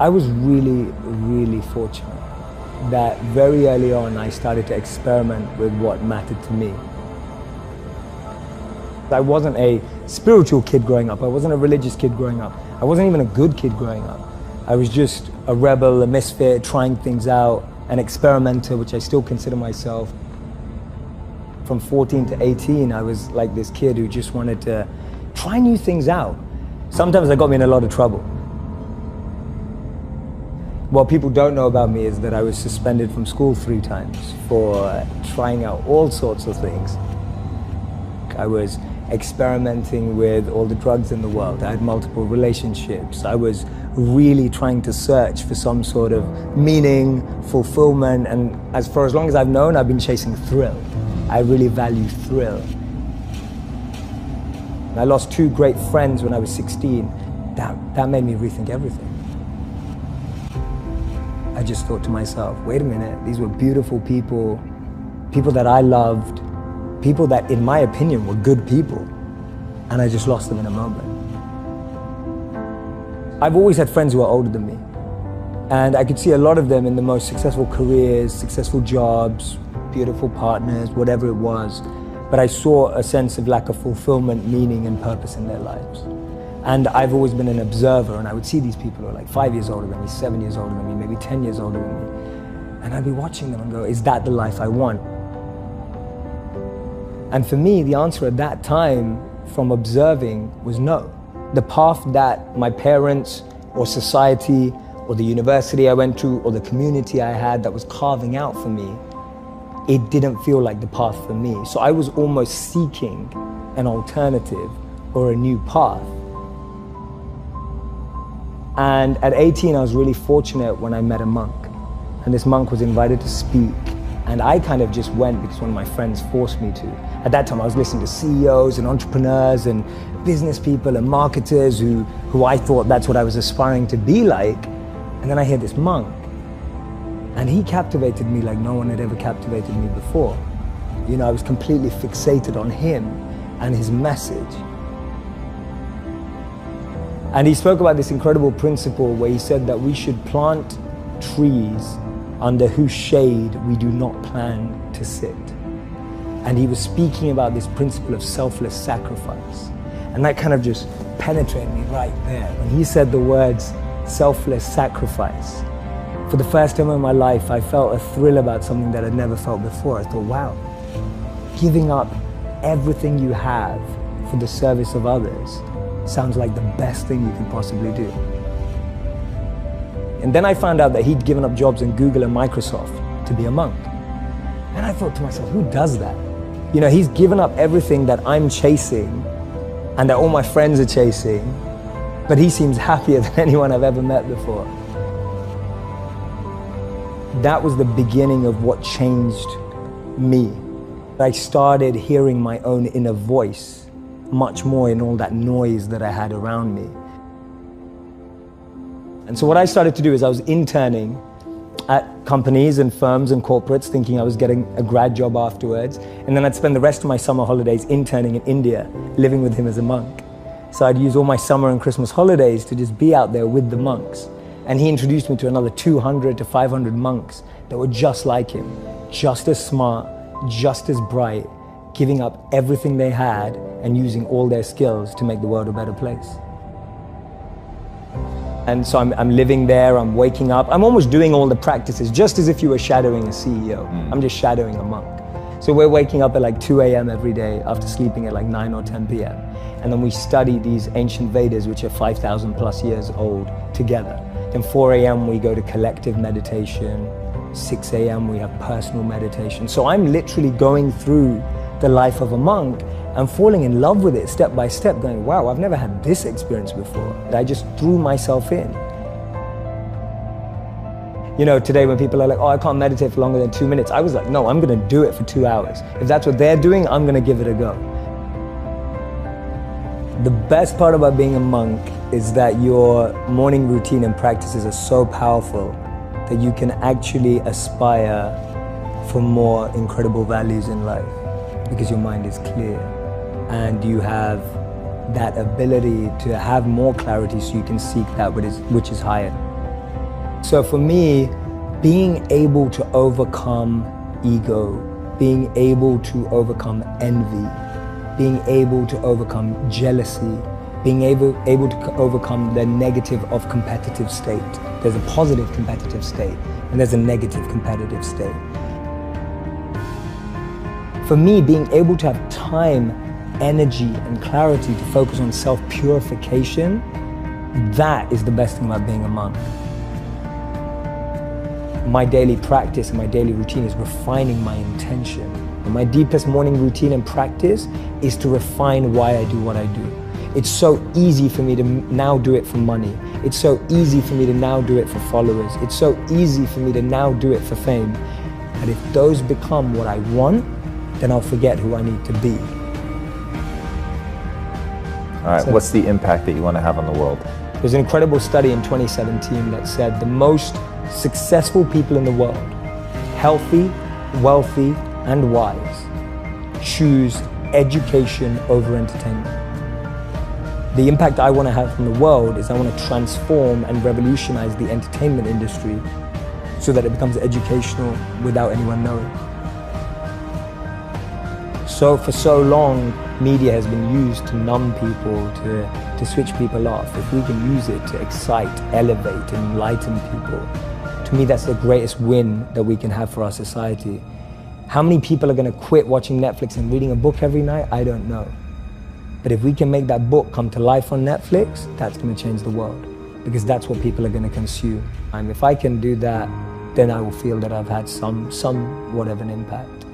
I was really, really fortunate that very early on I started to experiment with what mattered to me. I wasn't a spiritual kid growing up. I wasn't a religious kid growing up. I wasn't even a good kid growing up. I was just a rebel, a misfit, trying things out, an experimenter, which I still consider myself. From 14 to 18, I was like this kid who just wanted to try new things out. Sometimes that got me in a lot of trouble. What people don't know about me is that I was suspended from school 3 times for trying out all sorts of things. I was experimenting with all the drugs in the world. I had multiple relationships. I was really trying to search for some sort of meaning, fulfillment, and for as long as I've known, I've been chasing thrill. I really value thrill. I lost 2 great friends when I was 16. That made me rethink everything. I just thought to myself, wait a minute, these were beautiful people, people that I loved, people that, in my opinion, were good people, and I just lost them in a moment. I've always had friends who are older than me, and I could see a lot of them in the most successful careers, successful jobs, beautiful partners, whatever it was, but I saw a sense of lack of fulfillment, meaning, and purpose in their lives. And I've always been an observer, and I would see these people who are like 5 years older than me, 7 years older than me, maybe 10 years older than me, and I'd be watching them and go, is that the life I want? And for me, the answer at that time from observing was no. The path that my parents or society or the university I went to or the community I had that was carving out for me, it didn't feel like the path for me. So I was almost seeking an alternative or a new path. And at 18, I was really fortunate when I met a monk. And this monk was invited to speak. And I kind of just went because one of my friends forced me to. At that time, I was listening to CEOs and entrepreneurs and business people and marketers who I thought that's what I was aspiring to be like. And then I hear this monk. And he captivated me like no one had ever captivated me before. You know, I was completely fixated on him and his message. And he spoke about this incredible principle where he said that we should plant trees under whose shade we do not plan to sit. And he was speaking about this principle of selfless sacrifice. And that kind of just penetrated me right there. When he said the words selfless sacrifice, for the first time in my life, I felt a thrill about something that I'd never felt before. I thought, wow, giving up everything you have for the service of others sounds like the best thing you can possibly do. And then I found out that he'd given up jobs in Google and Microsoft to be a monk. And I thought to myself, who does that? You know, he's given up everything that I'm chasing and that all my friends are chasing, but he seems happier than anyone I've ever met before. That was the beginning of what changed me. I started hearing my own inner voice much more in all that noise that I had around me. And so what I started to do is I was interning at companies and firms and corporates thinking I was getting a grad job afterwards. And then I'd spend the rest of my summer holidays interning in India, living with him as a monk. So I'd use all my summer and Christmas holidays to just be out there with the monks. And he introduced me to another 200 to 500 monks that were just like him, just as smart, just as bright, giving up everything they had and using all their skills to make the world a better place. And so I'm living there, I'm waking up, I'm almost doing all the practices, just as if you were shadowing a CEO. I'm just shadowing a monk. So we're waking up at like 2 a.m. every day after sleeping at like 9 or 10 p.m. And then we study these ancient Vedas, which are 5,000 plus years old, together. Then 4 a.m. we go to collective meditation. 6 a.m. we have personal meditation. So I'm literally going through the life of a monk and falling in love with it step by step, going, wow, I've never had this experience before. I just threw myself in. You know, today when people are like, oh, I can't meditate for longer than 2 minutes, I was like, no, I'm gonna do it for 2 hours. If that's what they're doing, I'm gonna give it a go. The best part about being a monk is that your morning routine and practices are so powerful that you can actually aspire for more incredible values in life because your mind is clear and you have that ability to have more clarity so you can seek that which is higher. So for me, being able to overcome ego, being able to overcome envy, being able to overcome jealousy, being able to overcome the negative of competitive state. There's a positive competitive state and there's a negative competitive state. For me, being able to have time, energy, and clarity to focus on self-purification, that is the best thing about being a monk. My daily practice and my daily routine is refining my intention. And my deepest morning routine and practice is to refine why I do what I do. It's so easy for me to now do it for money. It's so easy for me to now do it for followers. It's so easy for me to now do it for fame. But if those become what I want, then I'll forget who I need to be. All right, what's the impact that you want to have on the world? There's an incredible study in 2017 that said the most successful people in the world, healthy, wealthy, and wise, choose education over entertainment. The impact I want to have on the world is I want to transform and revolutionize the entertainment industry so that it becomes educational without anyone knowing. So for so long, media has been used to numb people, to switch people off. If we can use it to excite, elevate, and enlighten people, to me that's the greatest win that we can have for our society. How many people are going to quit watching Netflix and reading a book every night? I don't know. But if we can make that book come to life on Netflix, that's going to change the world, because that's what people are going to consume. And if I can do that, then I will feel that I've had somewhat of an impact.